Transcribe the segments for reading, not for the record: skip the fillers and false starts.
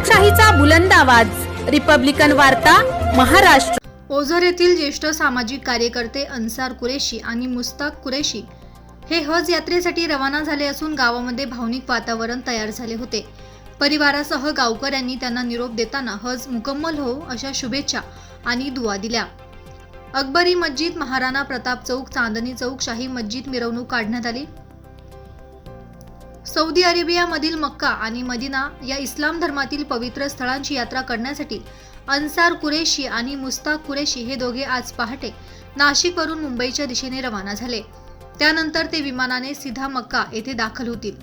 लोकशाहीचा बुलंद आवाज, रिपब्लिकन वार्ता, महाराष्ट्र। ओझर येथील ज्येष्ठ सामाजिक कार्यकर्ते अन्सार कुरेशी आणि मुस्ताक कुरेशी हे हज यात्रेसाठी रवाना झाले असून गावामध्ये भावनिक वातावरण तयार झाले होते। परिवारासह गावकऱ्यांनी त्यांना निरोप देताना हज मुकम्मल हो अशा शुभेच्छा आणि दुआ दिल्या। अकबरी मस्जिद, महाराणा प्रताप चौक, चांदणी चौक, शाही मस्जिद मिरवणूक काढण्यात आली। सौदी अरेबियामधील मक्का आणि मदिना या इस्लाम धर्मातील पवित्र स्थळांची यात्रा करण्यासाठी अन्सार कुरेशी आणि मुस्ताक कुरेशी हे दोघे आज पहाटे नाशिकवरून मुंबईच्या दिशेने रवाना झाले। त्यानंतर ते विमानाने सीधा मक्का येथे दाखल होतील।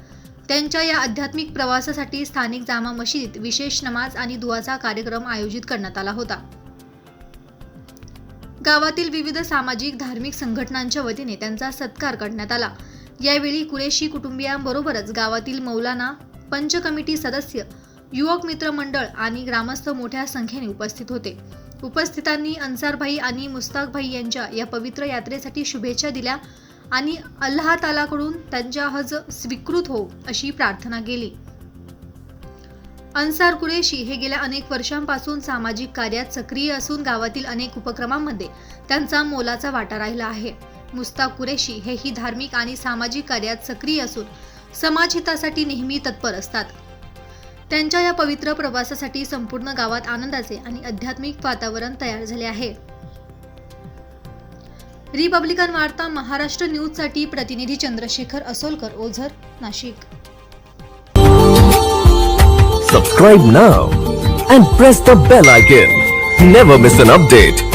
त्यांच्या या आध्यात्मिक प्रवासासाठी स्थानिक जामा मशिदीत विशेष नमाज आणि दुआचा कार्यक्रम आयोजित करण्यात आला होता। गावातील विविध सामाजिक धार्मिक संघटनांच्या वतीने त्यांचा सत्कार करण्यात आला। यावेळी कुरेशी कुटुंबियांबरोबरच गावातील मौलाना, पंच कमिटी सदस्य, युवक मित्र मंडळ आणि ग्रामस्थ मोठ्या संख्येने उपस्थित होते। उपस्थितांनी अन्सारभाई आणि मुस्ताकभाई यांच्या या पवित्र यात्रेसाठी शुभेच्छा दिल्या आणि अल्लाह तालाकडून त्यांच्या हज स्वीकृत हो अशी प्रार्थना केली। अन्सार कुरेशी हे गेल्या अनेक वर्षांपासून सामाजिक कार्यात सक्रिय असून गावातील अनेक उपक्रमांमध्ये त्यांचा मोलाचा वाटा राहिला आहे। मुस्ताक कुरेशी हेही धार्मिक आणि सामाजिक कार्यात सक्रिय असून समाजहितासाठी नेहमी तत्पर असतात। त्यांच्या या पवित्र प्रवासासाठी संपूर्ण गावात आनंदाचे आणि आध्यात्मिक वातावरण तयार झाले आहे। रिपब्लिकन वार्ता महाराष्ट्र न्यूजसाठी प्रतिनिधी Chandrashekhar Asolkar, Ozar, Nashik. Subscribe now and press the bell icon. Never miss an update.